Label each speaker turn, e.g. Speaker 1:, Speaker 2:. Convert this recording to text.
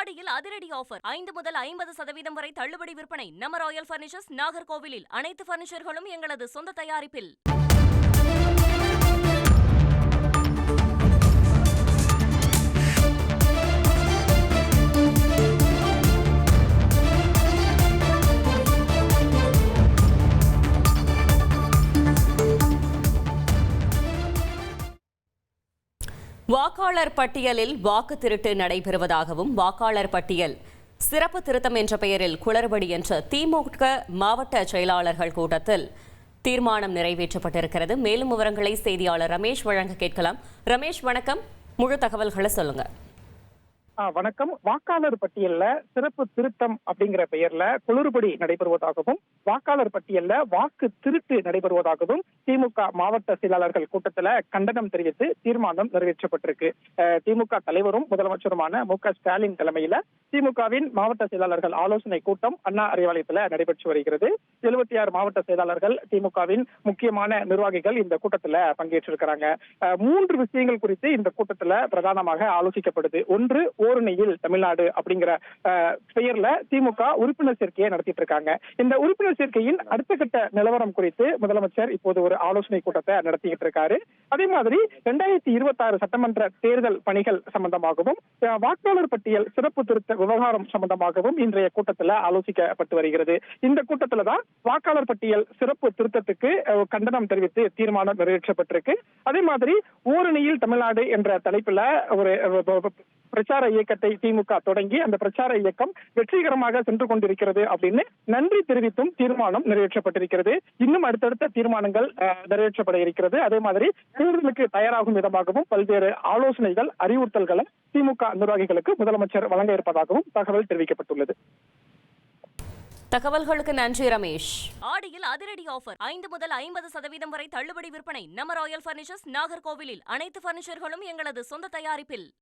Speaker 1: ஆடியில் அதிரடி ஆஃபர் 5 முதல் 50% வரை தள்ளுபடி விற்பனை. நம்ம ராயல் பர்னிச்சர்ஸ், நாகர்கோவிலில். அனைத்து பர்னிச்சர்களும் எங்களது சொந்த தயாரிப்பில். வாக்காளர் பட்டியலில் வாக்கு திருட்டு நடைபெறுவதாகவும் வாக்காளர் பட்டியல் சிறப்பு திருத்தம் என்ற பெயரில் குளறுபடி என்ற திமுக மாவட்ட செயலாளர்கள் கூட்டத்தில் தீர்மானம் நிறைவேற்றப்பட்டிருக்கிறது. மேலும் விவரங்களை செய்தியாளர் ரமேஷ் வழங்க கேட்கலாம். ரமேஷ், வணக்கம். முழு தகவல்களை சொல்லுங்க.
Speaker 2: வணக்கம். வாக்காளர் பட்டியல்ல சிறப்பு திருத்தம் அப்படிங்கிற பெயர்ல குளறுபடி நடைபெறுவதாகவும் வாக்காளர் பட்டியல்ல வாக்கு திருட்டு நடைபெறுவதாகவும் திமுக மாவட்ட செயலாளர்கள் கூட்டத்துல கண்டனம் தெரிவித்து தீர்மானம் நிறைவேற்றப்பட்டிருக்கு. திமுக தலைவரும் முதலமைச்சருமான மு.க.ஸ்டாலின் தலைமையில திமுகவின் மாவட்ட செயலாளர்கள் ஆலோசனை கூட்டம் அண்ணா அறிவாலயத்துல நடைபெற்று வருகிறது. 76 மாவட்ட செயலாளர்கள், திமுகவின் முக்கியமான நிர்வாகிகள் இந்த கூட்டத்துல பங்கேற்றிருக்கிறாங்க. 3 விஷயங்கள் குறித்து இந்த கூட்டத்துல பிரதானமாக ஆலோசிக்கப்படுது. ஒன்று, ஓரணியில் தமிழ்நாடு அப்படிங்கிற பெயர்ல திமுக உறுப்பினர் சேர்க்கையை நடத்திட்டு இருக்காங்க. இந்த உறுப்பினர் சேர்க்கையின் அடுத்த கட்ட நிலவரம் குறித்து முதலமைச்சர் இப்போது ஒரு ஆலோசனை கூட்டத்தை நடத்திக்கிட்டு இருக்காரு. அதே மாதிரி 2026 சட்டமன்ற தேர்தல் பணிகள் சம்பந்தமாகவும் வாக்காளர் பட்டியல் சிறப்பு திருத்த விவகாரம் சம்பந்தமாகவும் இன்றைய கூட்டத்தில் ஆலோசிக்கப்பட்டு வருகிறது. இந்த கூட்டத்தில் தான் வாக்காளர் பட்டியல் சிறப்பு திருத்தத்துக்கு கண்டனம் தெரிவித்து தீர்மானம் நிறைவேற்றப்பட்டிருக்கு. அதே மாதிரி ஓரணியில் தமிழ்நாடு என்ற தலைப்புல ஒரு பிரச்சார இயக்கத்தை திமுக தொடங்கி அந்த பிரச்சார இயக்கம் வெற்றிகரமாக சென்று கொண்டிருக்கிறது அப்படின்னு நன்றி தெரிவித்தும் தீர்மானம் நிறைவேற்றப்பட்டிருக்கிறது. இன்னும் அடுத்தடுத்த தீர்மானங்கள் நிறைவேற்றப்பட இருக்கிறது. அதே மாதிரி தேர்தலுக்கு தயாராகும் விதமாகவும் பல்வேறு ஆலோசனைகள், அறிவுறுத்தல்களை திமுக நிர்வாகிகளுக்கு முதலமைச்சர் வழங்க இருப்பதாகவும் தகவல் தெரிவிக்கப்பட்டுள்ளது.
Speaker 1: தகவல்களுக்கு நன்றி ரமேஷ். ஆடியில் அதிரடி ஆஃபர் 5 முதல் 50% வரை தள்ளுபடி விற்பனை. நம்ம ராயல் பர்னிச்சர்ஸ், நாகர்கோவிலில். அனைத்து பர்னிச்சர்களும் எங்களது சொந்த தயாரிப்பில்.